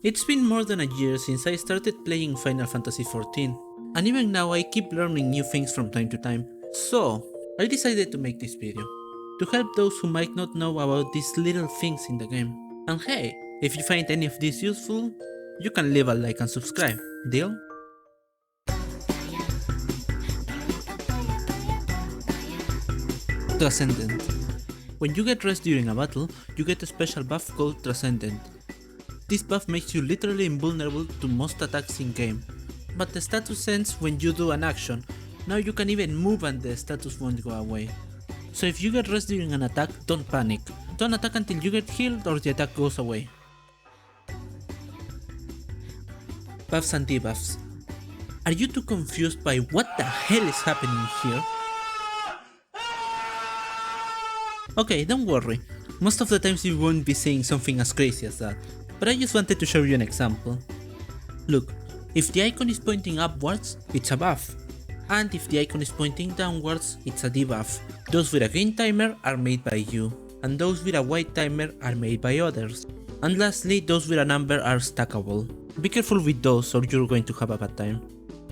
It's been more than a year since I started playing Final Fantasy XIV, and even now I keep learning new things from time to time, so I decided to make this video, to help those who might not know about these little things in the game. And hey, if you find any of this useful, you can leave a like and subscribe, deal? Transcendent. When you get rest during a battle, you get a special buff called Transcendent. This buff makes you literally invulnerable to most attacks in game, but the status ends when you do an action. Now you can even move and the status won't go away. So if you get rest during an attack, don't panic. Don't attack until you get healed or the attack goes away. Buffs and debuffs. Are you too confused by what the hell is happening here? Okay, don't worry. Most of the times you won't be seeing something as crazy as that, but I just wanted to show you an example. Look, if the icon is pointing upwards, it's a buff, and if the icon is pointing downwards, it's a debuff. Those with a green timer are made by you, and those with a white timer are made by others. And lastly, those with a number are stackable. Be careful with those or you're going to have a bad time.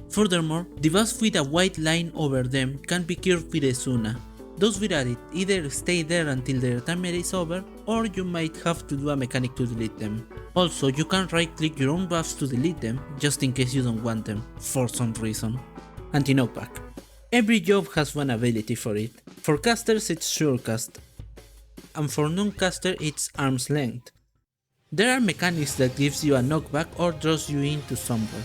Furthermore, debuffs with a white line over them can be cured with a Suna. Those without it either stay there until their timer is over, or you might have to do a mechanic to delete them. Also, you can right click your own buffs to delete them, just in case you don't want them, for some reason. Anti-knockback. Every job has one ability for it. For casters it's Surecast, and for non-caster it's Arm's Length. There are mechanics that gives you a knockback or draws you into somewhere.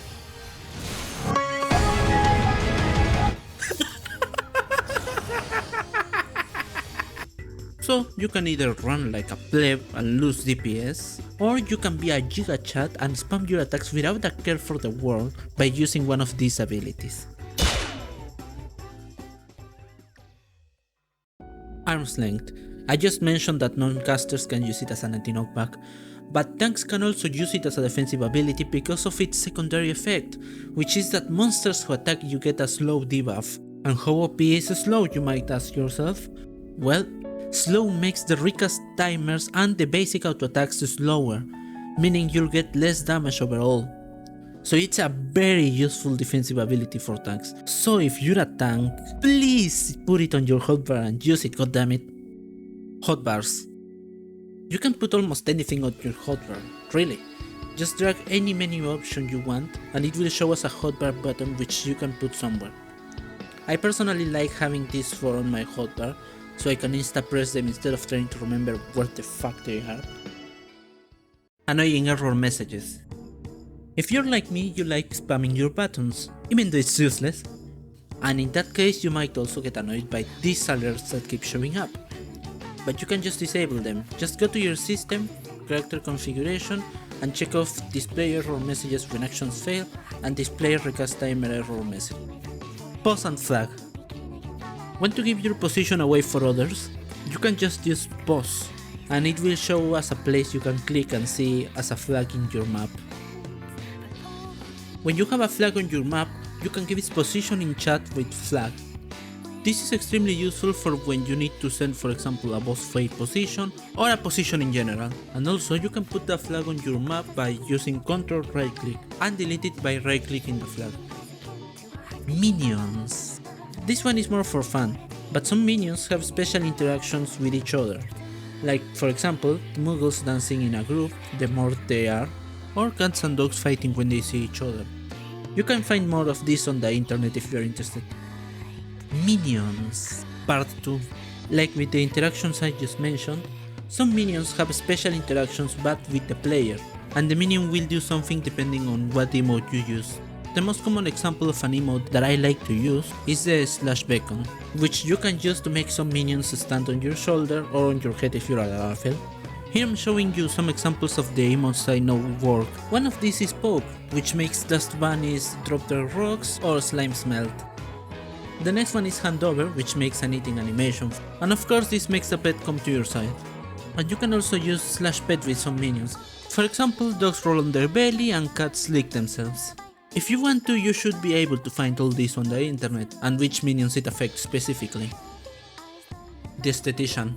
So you can either run like a pleb and lose DPS, or you can be a giga chat and spam your attacks without a care for the world by using one of these abilities. Arm's Length. I just mentioned that non-casters can use it as an anti-knockback, but tanks can also use it as a defensive ability because of its secondary effect, which is that monsters who attack you get a slow debuff. And how OP is slow, you might ask yourself? Well, slow makes the recast timers and the basic auto attacks slower, meaning you'll get less damage overall. So it's a very useful defensive ability for tanks. So if you're a tank, please put it on your hotbar and use it, goddammit. Hotbars. You can put almost anything on your hotbar, really. Just drag any menu option you want and it will show us a hotbar button which you can put somewhere. I personally like having these four on my hotbar, so I can insta press them instead of trying to remember where the fuck they are. Annoying error messages. If you're like me, you like spamming your buttons, even though it's useless. And in that case you might also get annoyed by these alerts that keep showing up. But you can just disable them. Just go to your system, character configuration, and check off display error messages when actions fail and display recast timer error message. Pause and flag. Want to give your position away for others? You can just use pause, and it will show us a place you can click and see as a flag in your map. When you have a flag on your map, you can give its position in chat with flag. This is extremely useful for when you need to send, for example, a boss fight position or a position in general. And also you can put the flag on your map by using Ctrl right click and delete it by right clicking the flag. Minions. This one is more for fun, but some minions have special interactions with each other. Like, for example, muggles dancing in a group the more they are, or cats and dogs fighting when they see each other. You can find more of this on the internet if you are interested. Minions. Part 2. Like with the interactions I just mentioned, some minions have special interactions but with the player, and the minion will do something depending on what emote you use. The most common example of an emote that I like to use is the slash beacon, which you can use to make some minions stand on your shoulder or on your head if you're a Larafel. Here I'm showing you some examples of the emotes I know work. One of these is Poke, which makes dust bunnies drop their rocks or slime melt. The next one is Handover, which makes an eating animation, and of course this makes the pet come to your side. And you can also use slash pet with some minions. For example, dogs roll on their belly and cats lick themselves. If you want to, you should be able to find all this on the internet and which minions it affects specifically. The Esthetician.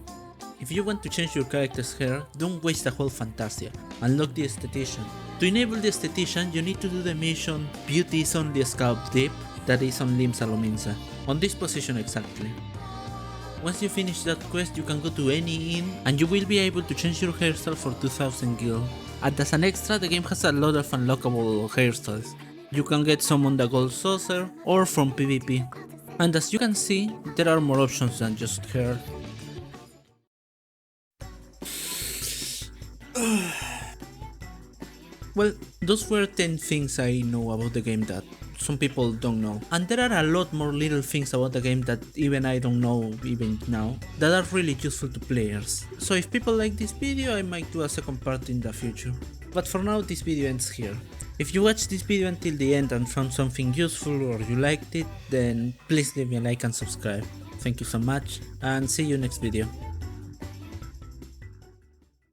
If you want to change your character's hair, don't waste a whole Fantasia, Unlock the Esthetician. To enable the Esthetician, you need to do the mission Beauty is only scalp deep, that is on Lim Salominsa, on this position exactly. Once you finish that quest, you can go to any inn and you will be able to change your hairstyle for 2000 gil. And as an extra, the game has a lot of unlockable hairstyles. You can get some on the Gold Saucer or from PvP. And as you can see, there are more options than just hair. Well, those were 10 things I know about the game that some people don't know. And there are a lot more little things about the game that even I don't know even now, that are really useful to players. So if people like this video, I might do a second part in the future. But for now, this video ends here. If you watched this video until the end and found something useful or you liked it, then please leave me a like and subscribe. Thank you so much, and see you next video.